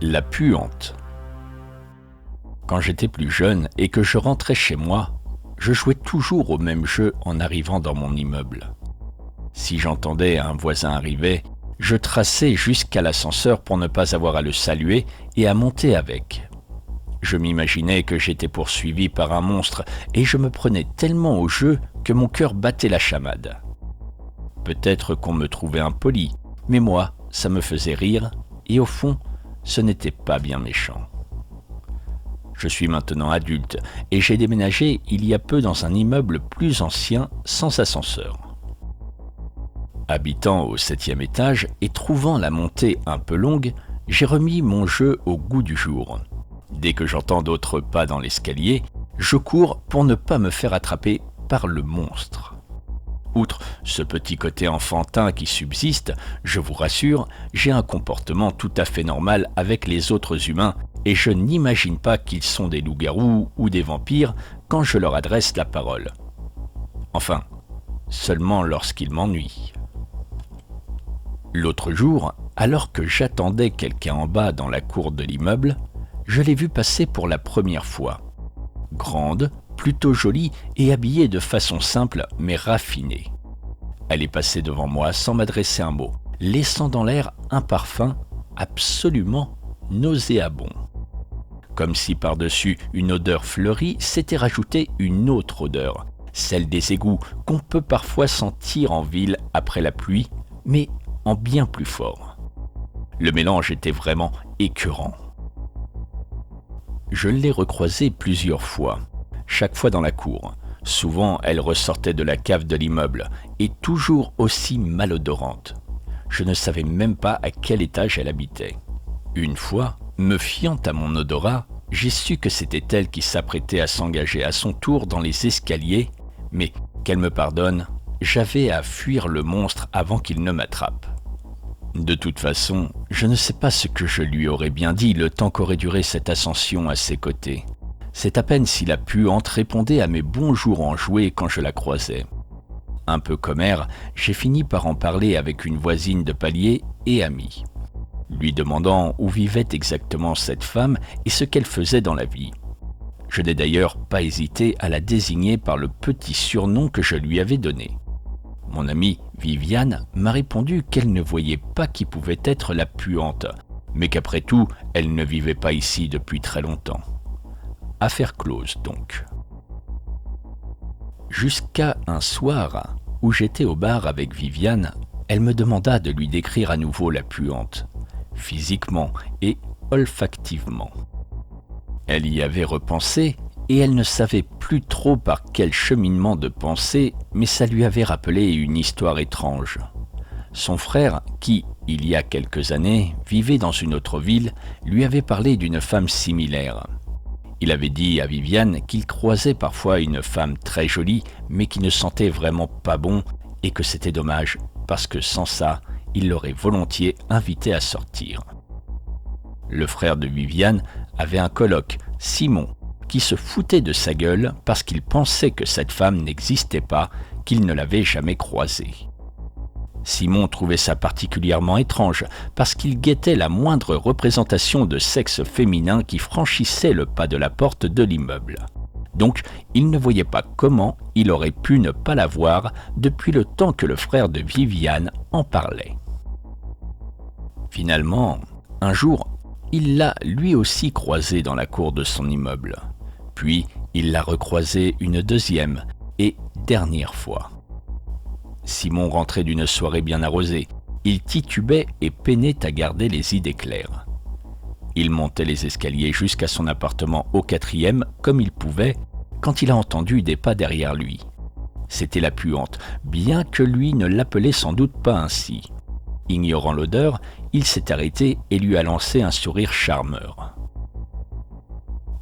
La puante. Quand j'étais plus jeune et que je rentrais chez moi, je jouais toujours au même jeu en arrivant dans mon immeuble. Si j'entendais un voisin arriver, je traçais jusqu'à l'ascenseur pour ne pas avoir à le saluer et à monter avec. Je m'imaginais que j'étais poursuivi par un monstre et je me prenais tellement au jeu que mon cœur battait la chamade. Peut-être qu'on me trouvait impoli, mais moi, ça me faisait rire et au fond, ce n'était pas bien méchant. Je suis maintenant adulte et j'ai déménagé il y a peu dans un immeuble plus ancien sans ascenseur. Habitant au 7e étage et trouvant la montée un peu longue, j'ai remis mon jeu au goût du jour. Dès que j'entends d'autres pas dans l'escalier, je cours pour ne pas me faire attraper par le monstre. Outre ce petit côté enfantin qui subsiste, je vous rassure, j'ai un comportement tout à fait normal avec les autres humains et je n'imagine pas qu'ils sont des loups-garous ou des vampires quand je leur adresse la parole. Enfin, seulement lorsqu'ils m'ennuient. L'autre jour, alors que j'attendais quelqu'un en bas dans la cour de l'immeuble, je l'ai vue passer pour la première fois. Grande, plutôt jolie et habillée de façon simple mais raffinée. Elle est passée devant moi sans m'adresser un mot, laissant dans l'air un parfum absolument nauséabond. Comme si par-dessus une odeur fleurie s'était rajoutée une autre odeur, celle des égouts qu'on peut parfois sentir en ville après la pluie, mais en bien plus fort. Le mélange était vraiment écœurant. Je l'ai recroisée plusieurs fois, chaque fois dans la cour. Souvent, elle ressortait de la cave de l'immeuble, et toujours aussi malodorante. Je ne savais même pas à quel étage elle habitait. Une fois, me fiant à mon odorat, j'ai su que c'était elle qui s'apprêtait à s'engager à son tour dans les escaliers, mais, qu'elle me pardonne, j'avais à fuir le monstre avant qu'il ne m'attrape. De toute façon, je ne sais pas ce que je lui aurais bien dit le temps qu'aurait duré cette ascension à ses côtés. C'est à peine si la puante répondait à mes bonjours enjoués quand je la croisais. Un peu commère, j'ai fini par en parler avec une voisine de palier et amie, lui demandant où vivait exactement cette femme et ce qu'elle faisait dans la vie. Je n'ai d'ailleurs pas hésité à la désigner par le petit surnom que je lui avais donné. Mon amie Viviane m'a répondu qu'elle ne voyait pas qui pouvait être la puante, mais qu'après tout, elle ne vivait pas ici depuis très longtemps. Affaire close donc. Jusqu'à un soir où j'étais au bar avec Viviane, elle me demanda de lui décrire à nouveau la puante, physiquement et olfactivement. Elle y avait repensé et elle ne savait plus trop par quel cheminement de pensée, mais ça lui avait rappelé une histoire étrange. Son frère, qui, il y a quelques années, vivait dans une autre ville, lui avait parlé d'une femme similaire. Il avait dit à Viviane qu'il croisait parfois une femme très jolie, mais qui ne sentait vraiment pas bon, et que c'était dommage, parce que sans ça, il l'aurait volontiers invitée à sortir. Le frère de Viviane avait un coloc, Simon, qui se foutait de sa gueule parce qu'il pensait que cette femme n'existait pas, qu'il ne l'avait jamais croisée. Simon trouvait ça particulièrement étrange parce qu'il guettait la moindre représentation de sexe féminin qui franchissait le pas de la porte de l'immeuble. Donc, il ne voyait pas comment il aurait pu ne pas la voir depuis le temps que le frère de Viviane en parlait. Finalement, un jour, il l'a lui aussi croisée dans la cour de son immeuble. Puis, il l'a recroisée une deuxième et dernière fois. Simon rentrait d'une soirée bien arrosée. Il titubait et peinait à garder les idées claires. Il montait les escaliers jusqu'à son appartement au 4e comme il pouvait, quand il a entendu des pas derrière lui. C'était la puante, bien que lui ne l'appelait sans doute pas ainsi. Ignorant l'odeur, il s'est arrêté et lui a lancé un sourire charmeur.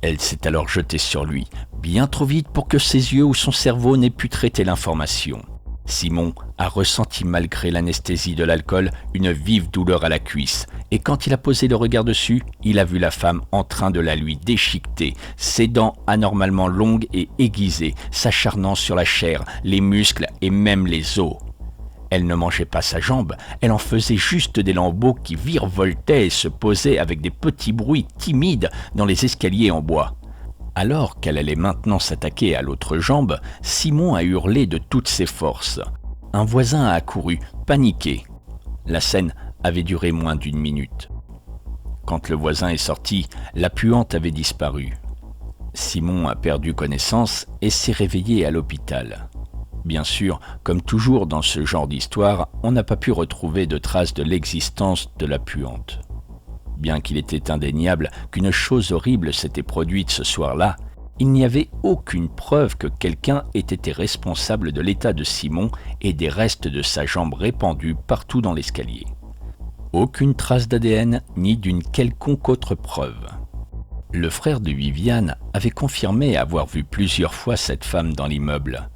Elle s'est alors jetée sur lui, bien trop vite pour que ses yeux ou son cerveau n'aient pu traiter l'information. Simon a ressenti malgré l'anesthésie de l'alcool une vive douleur à la cuisse et quand il a posé le regard dessus, il a vu la femme en train de la lui déchiqueter, ses dents anormalement longues et aiguisées, s'acharnant sur la chair, les muscles et même les os. Elle ne mangeait pas sa jambe, elle en faisait juste des lambeaux qui virevoltaient et se posaient avec des petits bruits timides dans les escaliers en bois. Alors qu'elle allait maintenant s'attaquer à l'autre jambe, Simon a hurlé de toutes ses forces. Un voisin a accouru, paniqué. La scène avait duré moins d'1 minute. Quand le voisin est sorti, la puante avait disparu. Simon a perdu connaissance et s'est réveillé à l'hôpital. Bien sûr, comme toujours dans ce genre d'histoire, on n'a pas pu retrouver de traces de l'existence de la puante. Bien qu'il était indéniable qu'une chose horrible s'était produite ce soir-là, il n'y avait aucune preuve que quelqu'un ait été responsable de l'état de Simon et des restes de sa jambe répandus partout dans l'escalier. Aucune trace d'ADN ni d'une quelconque autre preuve. Le frère de Viviane avait confirmé avoir vu plusieurs fois cette femme dans l'immeuble,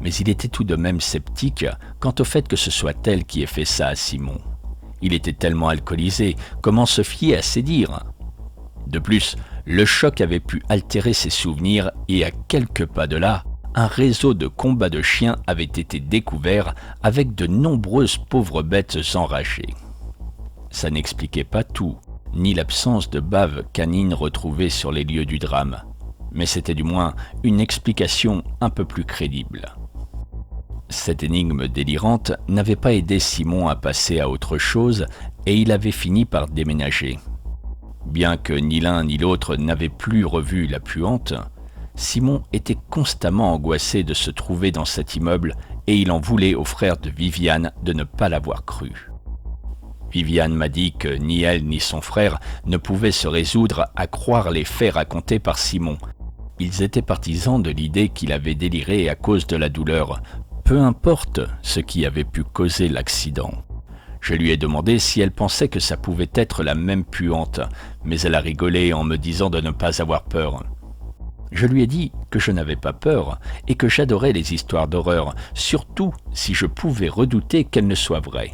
mais il était tout de même sceptique quant au fait que ce soit elle qui ait fait ça à Simon. Il était tellement alcoolisé, comment se fier à ses dires? De plus, le choc avait pu altérer ses souvenirs et à quelques pas de là, un réseau de combats de chiens avait été découvert avec de nombreuses pauvres bêtes enragées. Ça n'expliquait pas tout, ni l'absence de bave canine retrouvée sur les lieux du drame, mais c'était du moins une explication un peu plus crédible. Cette énigme délirante n'avait pas aidé Simon à passer à autre chose et il avait fini par déménager. Bien que ni l'un ni l'autre n'avaient plus revu la puante, Simon était constamment angoissé de se trouver dans cet immeuble et il en voulait au frère de Viviane de ne pas l'avoir cru. Viviane m'a dit que ni elle ni son frère ne pouvaient se résoudre à croire les faits racontés par Simon. Ils étaient partisans de l'idée qu'il avait déliré à cause de la douleur, peu importe ce qui avait pu causer l'accident. Je lui ai demandé si elle pensait que ça pouvait être la même puante, mais elle a rigolé en me disant de ne pas avoir peur. Je lui ai dit que je n'avais pas peur et que j'adorais les histoires d'horreur, surtout si je pouvais redouter qu'elles ne soient vraies.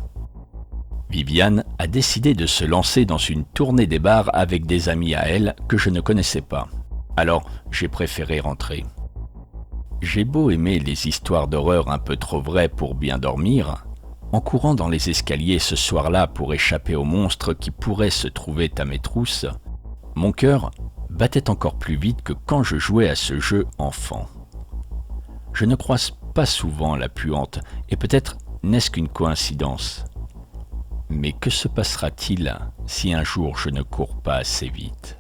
Viviane a décidé de se lancer dans une tournée des bars avec des amis à elle que je ne connaissais pas. Alors, j'ai préféré rentrer. J'ai beau aimer les histoires d'horreur un peu trop vraies pour bien dormir, en courant dans les escaliers ce soir-là pour échapper aux monstres qui pourraient se trouver à mes trousses, mon cœur battait encore plus vite que quand je jouais à ce jeu enfant. Je ne croise pas souvent la puante, et peut-être n'est-ce qu'une coïncidence. Mais que se passera-t-il si un jour je ne cours pas assez vite ?